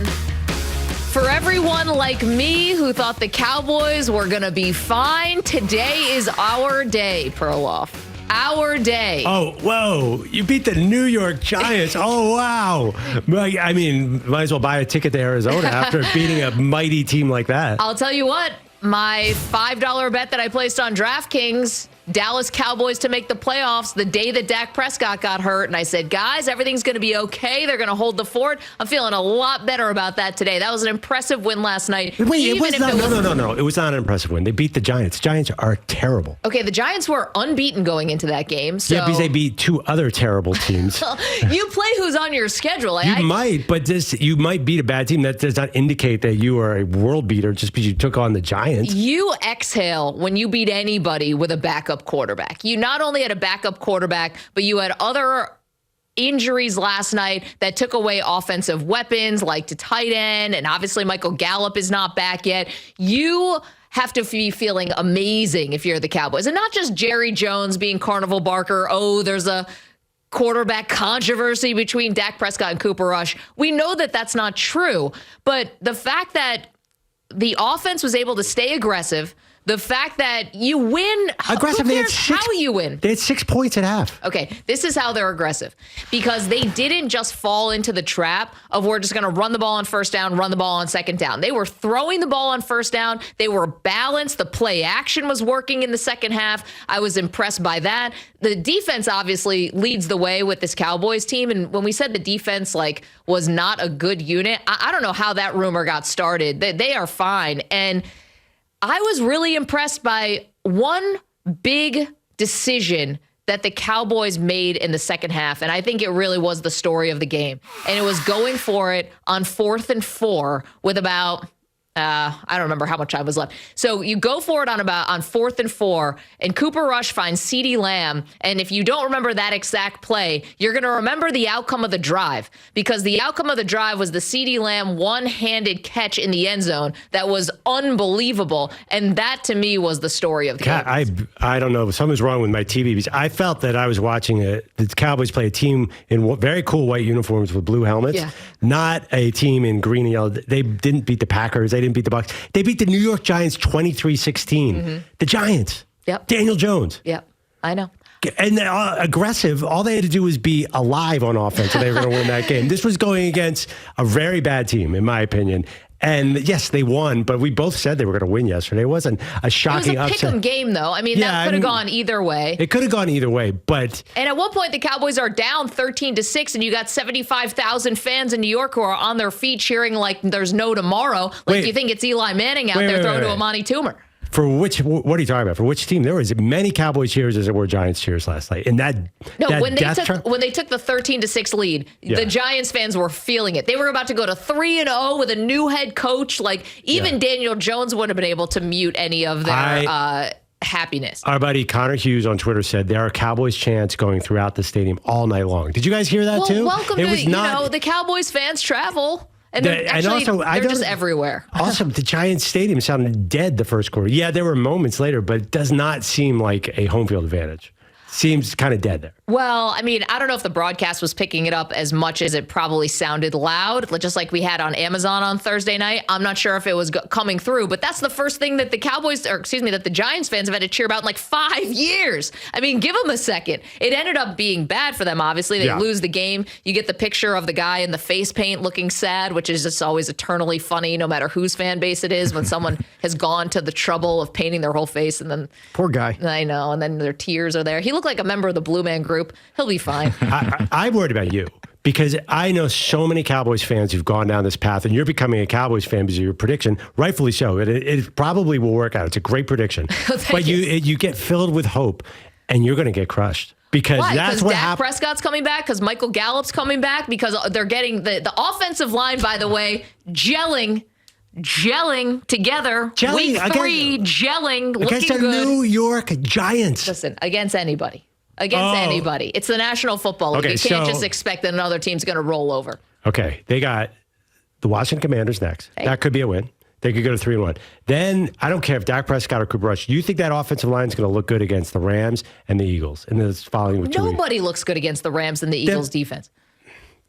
For everyone like me who thought the Cowboys were going to be fine, today is our day, Perloff. Our day. Oh, whoa. You beat the New York Giants. Oh, wow. I mean, might as well buy a ticket to Arizona after beating a mighty team like that. I'll tell you what, my $5 bet that I placed on DraftKings, Dallas Cowboys to make the playoffs the day that Dak Prescott got hurt. And I said, guys, everything's going to be okay. They're going to hold the fort. I'm feeling a lot better about that today. That was an impressive win last night. Wait, it was not. No. It was not an impressive win. They beat the Giants. Giants are terrible. Okay, the Giants were unbeaten going into that game. So. Yeah, because they beat two other terrible teams. You play who's on your schedule. You might beat a bad team. That does not indicate that you are a world beater just because you took on the Giants. You exhale when you beat anybody with a backup quarterback. You not only had a backup quarterback, but you had other injuries last night that took away offensive weapons like to tight end, and obviously Michael Gallup is not back yet. You have to be feeling amazing if you're the Cowboys. And not just Jerry Jones being Carnival Barker. Oh, there's a quarterback controversy between Dak Prescott and Cooper Rush. We know that that's not true, but the fact that the offense was able to stay aggressive, the fact that you win, aggressive, who cares how you win? They had 6 points at half. Okay, this is how they're aggressive. Because they didn't just fall into the trap of we're just going to run the ball on first down, run the ball on second down. They were throwing the ball on first down. They were balanced. The play action was working in the second half. I was impressed by that. The defense obviously leads the way with this Cowboys team. And when we said the defense was not a good unit, I don't know how that rumor got started. They are fine. And I was really impressed by one big decision that the Cowboys made in the second half, and I think it really was the story of the game. And it was going for it on 4th and 4 with about I don't remember how much time was left. So you go for it on 4th and 4, and Cooper Rush finds CeeDee Lamb. And if you don't remember that exact play, you're going to remember the outcome of the drive, because the outcome of the drive was the CeeDee Lamb one-handed catch in the end zone that was unbelievable. And that to me was the story of the game. I don't know. Something's wrong with my TV because I felt that I was watching the Cowboys play a team in very cool white uniforms with blue helmets, not a team in green and yellow. They didn't beat the Packers. They didn't beat the Bucs. They beat the New York Giants 23-16. Mm-hmm. The Giants. Yep. Daniel Jones. Yep. I know. And aggressive. All they had to do was be alive on offense, and they were going to win that game. This was going against a very bad team, in my opinion. And yes, they won, but we both said they were going to win yesterday. It wasn't a shocking upset. It was a pick'em game, though. I mean, that could have gone either way. It could have gone either way, but... And at one point, the Cowboys are down 13-6, and you got 75,000 fans in New York who are on their feet cheering like there's no tomorrow. Like you think it's Eli Manning out there throwing to Amani Toomer. For what are you talking about? For which team? There was as many Cowboys cheers as there were Giants cheers last night. And when they took the 13-6 lead, the Giants fans were feeling it. They were about to go to 3-0 with a new head coach. Like even Daniel Jones wouldn't have been able to mute any of their happiness. Our buddy Connor Hughes on Twitter said there are Cowboys chants going throughout the stadium all night long. Did you guys hear that too? Welcome to the Cowboys fans travel. And they're just everywhere. Also, the Giants stadium sounded dead the first quarter. Yeah, there were moments later, but it does not seem like a home field advantage. Seems kind of dead there. Well, I mean, I don't know if the broadcast was picking it up as much as it probably sounded loud, just like we had on Amazon on Thursday night. I'm not sure if it was coming through, but that's the first thing that that the Giants fans have had to cheer about in like 5 years. I mean, give them a second. It ended up being bad for them, obviously. They lose the game. You get the picture of the guy in the face paint looking sad, which is just always eternally funny, no matter whose fan base it is, when someone has gone to the trouble of painting their whole face and then... Poor guy. I know, and then their tears are there. He looked like a member of the Blue Man Group. He'll be fine. I'm worried about you because I know so many Cowboys fans who've gone down this path, and you're becoming a Cowboys fan because of your prediction, rightfully so. It probably will work out. It's a great prediction. But you get filled with hope, and you're going to get crushed. Because that's what Dak Prescott's coming back, because Michael Gallup's coming back, because they're getting the offensive line, by the way, gelling together. Week 3, gelling, looking against the good. New York Giants. Listen, against anybody. Anybody. It's the National Football League. You can't just expect that another team's going to roll over. Okay, they got the Washington Commanders next. Hey. That could be a win. They could go to 3-1. Then, I don't care if Dak Prescott or Cooper Rush, you think that offensive line is going to look good against the Rams and the Eagles in this following 2 weeks? Nobody looks good against the Rams and the Eagles defense.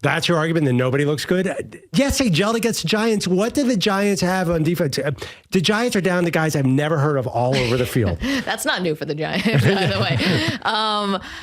That's your argument that nobody looks good? Yes, they gelled against the Giants. What do the Giants have on defense? The Giants are down to guys I've never heard of all over the field. That's not new for the Giants, by the way.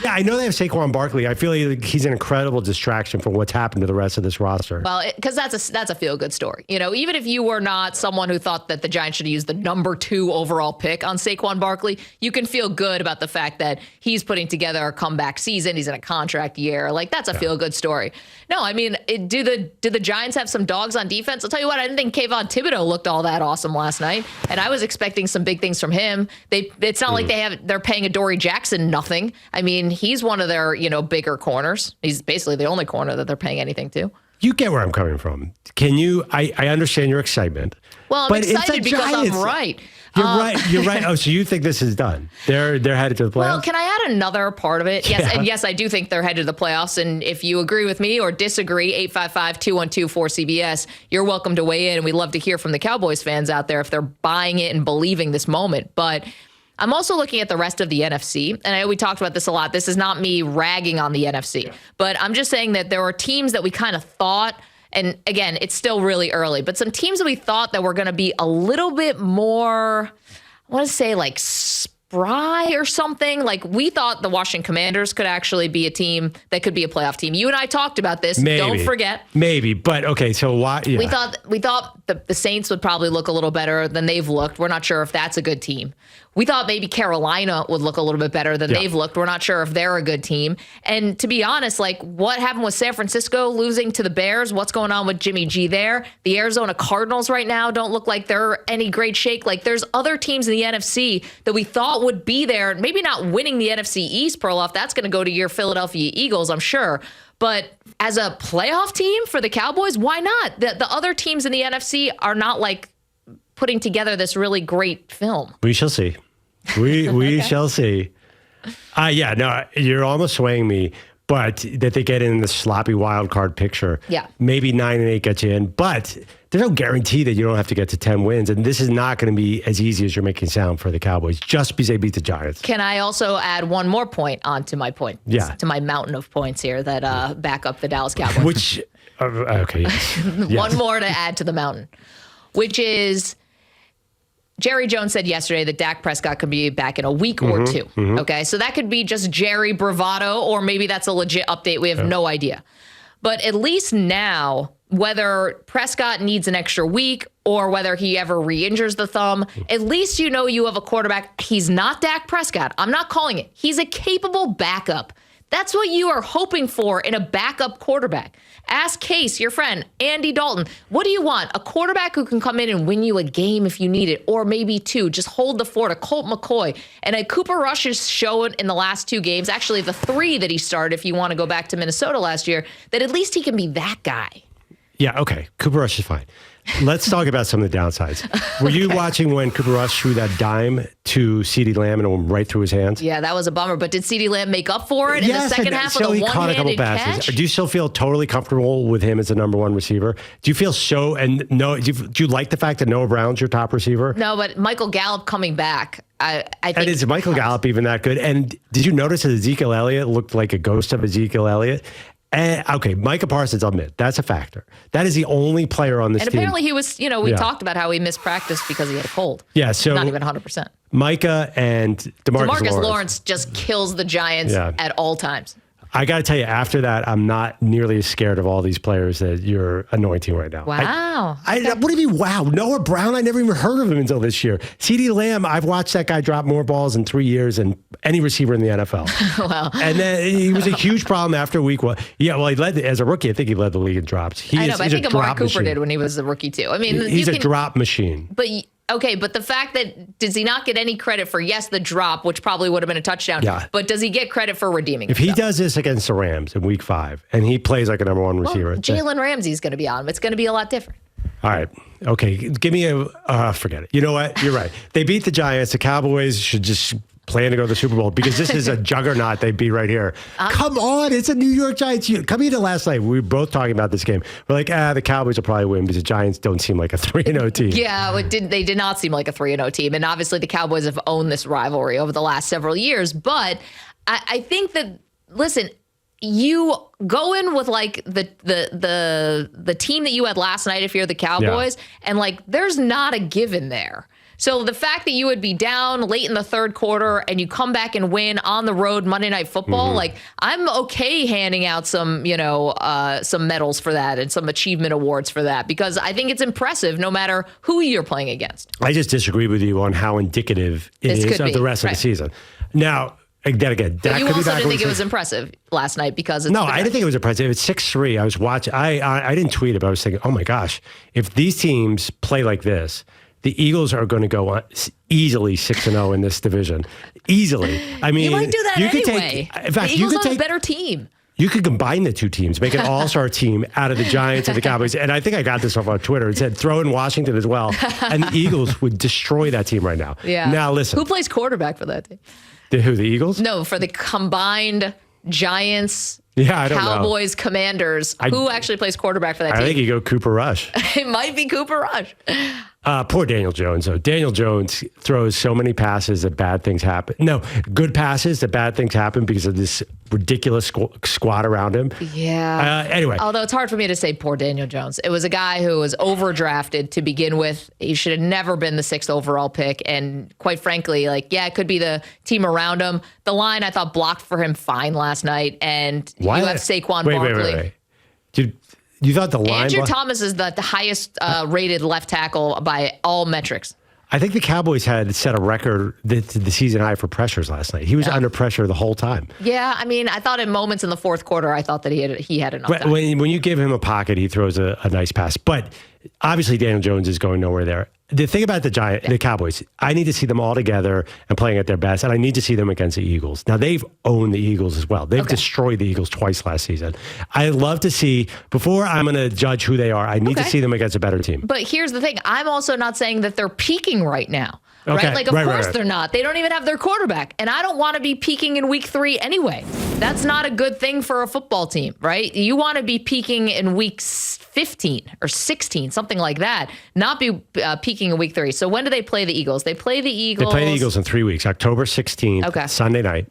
Yeah, I know they have Saquon Barkley. I feel like he's an incredible distraction from what's happened to the rest of this roster. Well, because that's a feel-good story. Even if you were not someone who thought that the Giants should have used the number 2 overall pick on Saquon Barkley, you can feel good about the fact that he's putting together a comeback season. He's in a contract year. Like, that's a feel-good story. No, I mean, do the Giants have some dogs on defense? I'll tell you what, I didn't think Kayvon Thibodeau looked all that awesome last night, and I was expecting some big things from him. It's not like they're paying Adoree Jackson nothing. I mean, he's one of their bigger corners. He's basically the only corner that they're paying anything to. You get where I'm coming from. Can you? I understand your excitement. Well, I'm excited because Giants. I'm right. You're right. You're right. Oh, so you think this is done? They're headed to the playoffs? Well, can I add another part of it? Yes, yeah. And yes, I do think they're headed to the playoffs. And if you agree with me or disagree, 855-212-4CBS, you're welcome to weigh in. And we'd love to hear from the Cowboys fans out there if they're buying it and believing this moment. But I'm also looking at the rest of the NFC, and I know we talked about this a lot. This is not me ragging on the NFC, but I'm just saying that there were teams that we kind of thought, and again, it's still really early, but some teams that we thought that were going to be a little bit more, I want to say like spry or something. Like, we thought the Washington Commanders could actually be a team that could be a playoff team. You and I talked about this. Maybe. Don't forget. Maybe, but okay, so why? Yeah. We thought the Saints would probably look a little better than they've looked. We're not sure if that's a good team. We thought maybe Carolina would look a little bit better than they've looked. We're not sure if they're a good team. And to be honest, like, what happened with San Francisco losing to the Bears? What's going on with Jimmy G there? The Arizona Cardinals right now don't look like they're any great shake. Like, there's other teams in the NFC that we thought would be there. Maybe not winning the NFC East, Perloff. That's going to go to your Philadelphia Eagles, I'm sure. But as a playoff team for the Cowboys, why not? The other teams in the NFC are not like putting together this really great film. We shall see. We shall see. Yeah, no, you're almost swaying me, but that they get in the sloppy wild card picture. Yeah. Maybe 9-8 gets you in, but there's no guarantee that you don't have to get to 10 wins. And this is not going to be as easy as you're making it sound for the Cowboys, just because they beat the Giants. Can I also add one more point onto my point? Yeah. To my mountain of points here that back up the Dallas Cowboys. Which, okay. Yes. One more to add to the mountain, which is Jerry Jones said yesterday that Dak Prescott could be back in a week or two. Okay, so that could be just Jerry bravado, or maybe that's a legit update. We have no idea. But at least now, whether Prescott needs an extra week or whether he ever re-injures the thumb, at least you know you have a quarterback. He's not Dak Prescott. I'm not calling it. He's a capable backup. That's what you are hoping for in a backup quarterback. Ask Case, your friend, Andy Dalton, what do you want? A quarterback who can come in and win you a game if you need it, or maybe two. Just hold the fort. A Colt McCoy. And a Cooper Rush has shown in the last 2 games, actually the 3 that he started, if you want to go back to Minnesota last year, that at least he can be that guy. Yeah, okay. Cooper Rush is fine. Let's talk about some of the downsides. Were you watching when Cooper Rush threw that dime to CeeDee Lamb and it went right through his hands? Yeah, that was a bummer. But did CeeDee Lamb make up for it in the second half with a one-handed catch? Do you still feel totally comfortable with him as the number 1 receiver? Do you feel do you like the fact that Noah Brown's your top receiver? No, but Michael Gallup coming back, I think. And is Michael Gallup even that good? And did you notice that Ezekiel Elliott looked like a ghost of Ezekiel Elliott? Okay, Micah Parsons, I'll admit, that's a factor. That is the only player on this team. And apparently he was, we talked about how he missed practice because he had a cold. Yeah, so. Not even 100%. Micah and DeMarcus Lawrence just kills the Giants at all times. I got to tell you, after that, I'm not nearly as scared of all these players that you're anointing right now. Wow. What do you mean, wow? Noah Brown, I never even heard of him until this year. CeeDee Lamb, I've watched that guy drop more balls in 3 years than any receiver in the NFL. Wow. And then he was a huge problem after week 1. Yeah, well, he led as a rookie. I think he led the league in drops. I know, but I think Amari Cooper did when he was a rookie too. I mean, he's a drop machine. But okay, but the fact that, does he not get any credit for, the drop, which probably would have been a touchdown, but does he get credit for redeeming himself? If he does this against the Rams in week 5 and he plays like a number 1 receiver. Jalen Ramsey's going to be on him. It's going to be a lot different. All right. Okay. Give me forget it. You know what? You're right. They beat the Giants. The Cowboys should just plan to go to the Super Bowl because this is a juggernaut they beat right here. Come on. It's a New York Giants. Coming into last night, we were both talking about this game. We're like, the Cowboys will probably win because the Giants don't seem like a 3-0 team. Yeah, they did not seem like a 3-0 team. And obviously the Cowboys have owned this rivalry over the last several years. But I think that, listen, you go in with like the team that you had last night if you're the Cowboys, and like there's not a given there. So the fact that you would be down late in the third quarter and you come back and win on the road Monday Night Football, like I'm okay handing out some, some medals for that and some achievement awards for that, because I think it's impressive no matter who you're playing against. I just disagree with you on how indicative it is of the rest of the season. Now, again, but you also didn't think it was impressive last night because it's I didn't think it was impressive. It's 6-3. I was watching. I didn't tweet it, but I was thinking, oh my gosh, if these teams play like this, the Eagles are going to go on easily 6-0 in this division. Easily. I mean, you might do that anyway. In fact, the Eagles are a better team. You could combine the two teams, make an all-star team out of the Giants and the Cowboys. And I think I got this off on Twitter. It said throw in Washington as well. And the Eagles would destroy that team right now. Yeah. Now, listen. Who plays quarterback for that team? Who, the Eagles? No, for the combined Giants, Cowboys, Commanders. Who actually plays quarterback for that team? I think you go Cooper Rush. It might be Cooper Rush. Poor Daniel Jones, though. Daniel Jones throws so many passes that bad things happen. No, good passes that bad things happen because of this ridiculous squad around him. Yeah. Anyway. Although it's hard for me to say poor Daniel Jones. It was a guy who was overdrafted to begin with. He should have never been the 6th overall pick. And quite frankly, it could be the team around him. The line, I thought, blocked for him fine last night. And you have Saquon Barkley. Wait. You thought the line... Andrew Thomas is the highest rated left tackle by all metrics. I think the Cowboys had set a record, the season high for pressures last night. He was under pressure the whole time. Yeah, I mean, I thought in moments in the fourth quarter, I thought that he had enough time. When you give him a pocket, he throws a nice pass. But obviously, Daniel Jones is going nowhere there. The thing about the Cowboys, I need to see them all together and playing at their best, and I need to see them against the Eagles. Now, they've owned the Eagles as well. They've destroyed the Eagles twice last season. I love to see, before I'm going to judge who they are, I need to see them against a better team. But here's the thing. I'm also not saying that they're peaking right now. Okay. Right? Of course they're not. They don't even have their quarterback. And I don't want to be peaking in week 3 anyway. That's not a good thing for a football team, right? You want to be peaking in week 15 or 16, something like that, not be peaking in week 3. So when do they play the Eagles? They play the Eagles. They play the Eagles in 3 weeks, October 16th, Sunday night.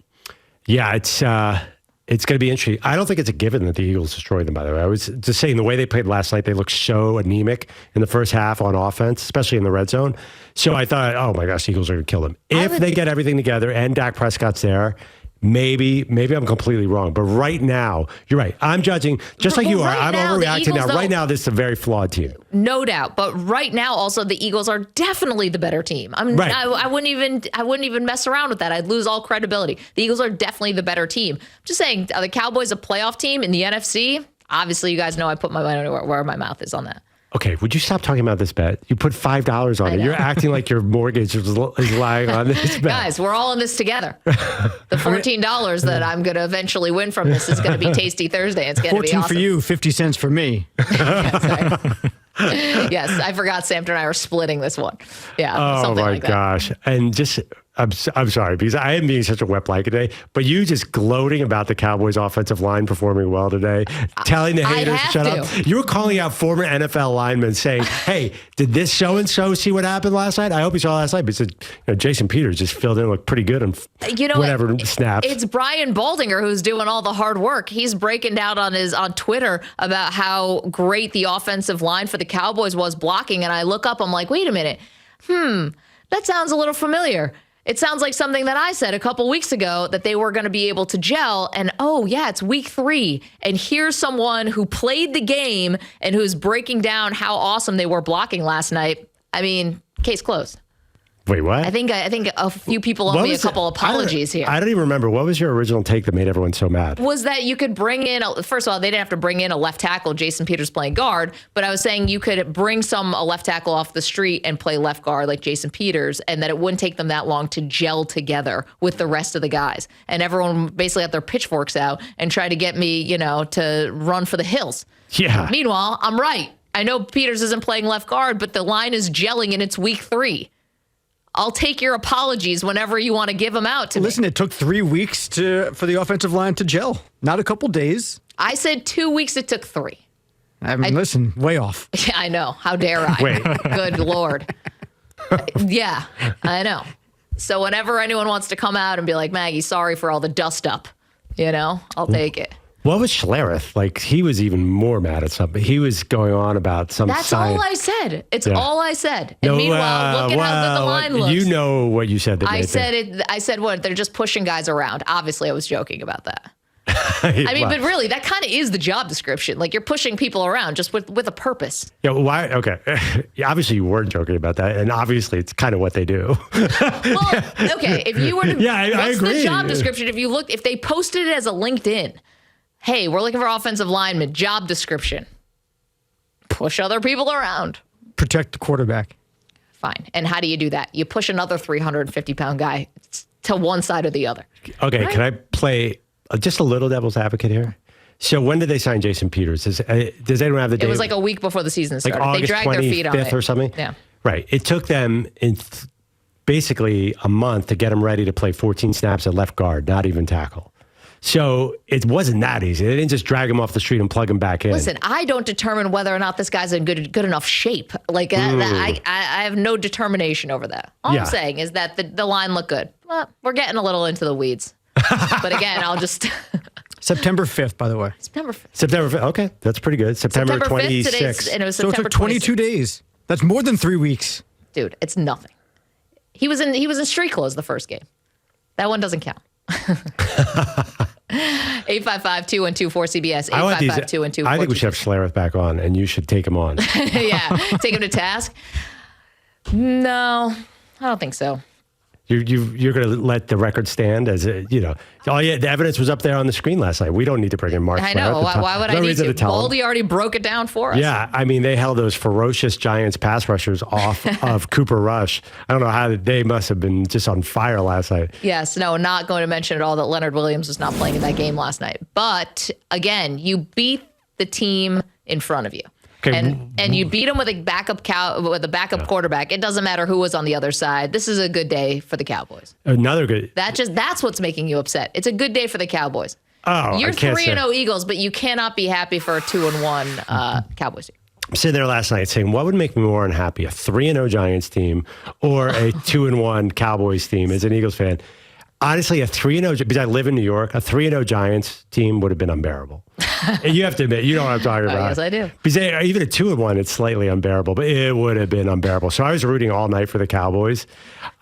Yeah, it's going to be interesting. I don't think it's a given that the Eagles destroy them, by the way. I was just saying the way they played last night, they looked so anemic in the first half on offense, especially in the red zone. So I thought, oh my gosh, the Eagles are going to kill them. If they get everything together and Dak Prescott's there, maybe I'm completely wrong. But right now, you're right. I'm judging just like you are. I'm overreacting now. Right now, this is a very flawed team. No doubt. But right now, also, the Eagles are definitely the better team. I wouldn't even mess around with that. I'd lose all credibility. The Eagles are definitely the better team. I'm just saying, are the Cowboys a playoff team in the NFC? Obviously, you guys know I put my money where my mouth is on that. Okay, would you stop talking about this bet? You put $5 on it. You're acting like your mortgage is lying on this bet. Guys, we're all in this together. The $14 that I'm going to eventually win from this is going to be Tasty Thursday. It's going to be awesome. 14 for you, 50 cents for me. Yes, I forgot Samter and I are splitting this one. Yeah. Oh my gosh. And just... I'm sorry, because I am being such a wet blanket today, but you just gloating about the Cowboys' offensive line performing well today, telling the haters to shut up. You were calling out former NFL linemen saying, hey, did this so-and-so see what happened last night? I hope you saw last night, but Jason Peters just filled in, looked pretty good on whatever snaps. It's Brian Baldinger who's doing all the hard work. He's breaking down on Twitter about how great the offensive line for the Cowboys was blocking, and I look up, I'm like, wait a minute, that sounds a little familiar. It sounds like something that I said a couple weeks ago, that they were going to be able to gel. And it's week 3. And here's someone who played the game and who's breaking down how awesome they were blocking last night. I mean, case closed. Wait, what? I think a few people owe me a couple apologies here. I don't even remember. What was your original take that made everyone so mad? Was that you could bring in, first of all, they didn't have to bring in a left tackle, Jason Peters playing guard, but I was saying you could bring a left tackle off the street and play left guard like Jason Peters, and that it wouldn't take them that long to gel together with the rest of the guys. And everyone basically had their pitchforks out and tried to get me, to run for the hills. Yeah. Meanwhile, I'm right. I know Peters isn't playing left guard, but the line is gelling and it's week 3. I'll take your apologies whenever you want to give them out to me. Listen, it took 3 weeks for the offensive line to gel. Not a couple days. I said 2 weeks. It took 3. Listen, way off. Yeah, I know. How dare I? Wait. Good Lord. Yeah, I know. So whenever anyone wants to come out and be like, Maggie, sorry for all the dust up, I'll take it. What was Schlereth? Like, he was even more mad at something. He was going on about some That's science. all I said. It's all I said. And meanwhile, look at how good the line looks. You know what you said. I said what? They're just pushing guys around. Obviously, I was joking about that. I mean, but really, that kind of is the job description. Like, you're pushing people around just with a purpose. Yeah, why? Okay. Obviously, you weren't joking about that. And obviously, it's kind of what they do. Well, okay. If you were to, I agree. The job description? If they posted it as a LinkedIn, hey, we're looking for offensive linemen, job description. Push other people around. Protect the quarterback. Fine. And how do you do that? You push another 350-pound guy to one side or the other. Okay, right? Can I play just a little devil's advocate here? So when did they sign Jason Peters? Does anyone have the date? It was like a week before the season started. Like August they dragged their feet on it. or something? Yeah. Right. It took them basically a month to get him ready to play 14 snaps at left guard, not even tackle. So it wasn't that easy. They didn't just drag him off the street and plug him back in. Listen, I don't determine whether or not this guy's in good enough shape. Like, I have no determination over that. All I'm saying is that the line looked good. Well, we're getting a little into the weeds. But again, I'll just... September 5th, by the way. September 5th. Okay, that's pretty good. September 26th. And it was so September it took 22 days. That's more than 3 weeks. Dude, it's nothing. He was in street clothes the first game. That one doesn't count. 855-212-4CBS. 855-212-4CBS. I think we should have Schlereth back on, and you should take him on. Yeah, take him to task. No, I don't think so. You're going to let the record stand as the evidence was up there on the screen last night. We don't need to bring in Mark. I know. Why would I need to? Baldy already broke it down for us. Yeah, I mean, they held those ferocious Giants pass rushers off of Cooper Rush. I don't know how they must have been just on fire last night. Yes, no, not going to mention at all that Leonard Williams was not playing in that game last night. But again, you beat the team in front of you. Okay. And you beat them with a backup quarterback. It doesn't matter who was on the other side. This is a good day for the Cowboys. Another good. That's what's making you upset. It's a good day for the Cowboys. Oh, you're 3-0 Eagles, but you cannot be happy for a 2-1 Cowboys team. I'm sitting there last night saying, what would make me more unhappy, a 3-0 Giants team or a 2-1 Cowboys team as an Eagles fan? Honestly, a 3-0, because I live in New York, a 3-0 Giants team would have been unbearable. And you have to admit, you know what I'm talking about. Yes, I do. Because even a 2-1, it's slightly unbearable, but it would have been unbearable. So I was rooting all night for the Cowboys.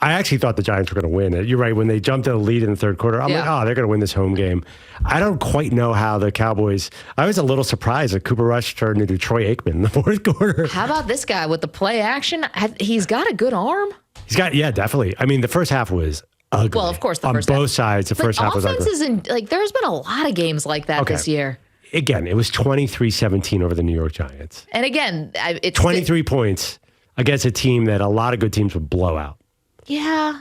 I actually thought the Giants were going to win it. You're right. When they jumped to the lead in the third quarter, I'm like, they're going to win this home game. I don't quite know how the Cowboys, I was a little surprised that Cooper Rush turned into Troy Aikman in the fourth quarter. How about this guy with the play action? He's got a good arm. Definitely. I mean, the first half was ugly. Well, of course, the first half. On both sides, the first half was ugly. There's been a lot of games like that this year. Again, it was 23-17 over the New York Giants. And again, it's 23 points against a team that a lot of good teams would blow out. Yeah.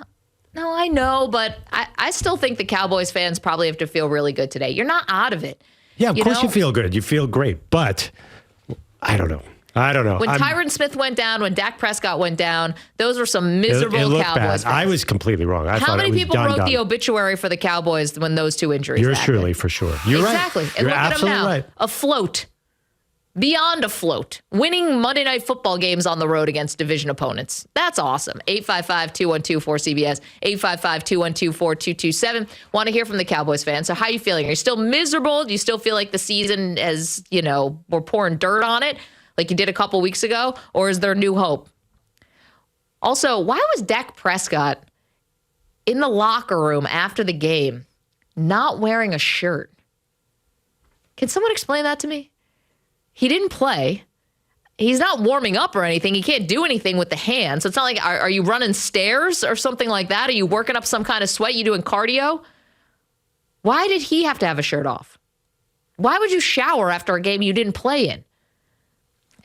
No, I know, but I still think the Cowboys fans probably have to feel really good today. You're not out of it. Yeah, of course you feel good. You feel great. But I don't know. When Tyron Smith went down, when Dak Prescott went down, those were some miserable Cowboys fans. I was completely wrong. How many people wrote the obituary for the Cowboys when those two injuries happened? Yours truly, for sure. You're exactly. right. And You're look at them now. Right. Afloat. Beyond afloat. Winning Monday Night Football games on the road against division opponents. That's awesome. 855-212-4CBS. 855-212-4227. Want to hear from the Cowboys fans. So how are you feeling? Are you still miserable? Do you still feel like the season is, we're pouring dirt on it like you did a couple weeks ago? Or is there new hope? Also, why was Dak Prescott in the locker room after the game not wearing a shirt? Can someone explain that to me? He didn't play. He's not warming up or anything. He can't do anything with the hands. So it's not like, are you running stairs or something like that? Are you working up some kind of sweat? You doing cardio? Why did he have to have a shirt off? Why would you shower after a game you didn't play in?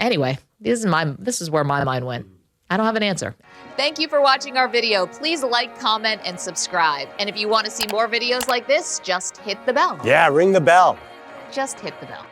Anyway, this is where my mind went. I don't have an answer. Thank you for watching our video. Please like, comment, and subscribe. And if you want to see more videos like this, just hit the bell. Yeah, ring the bell. Just hit the bell.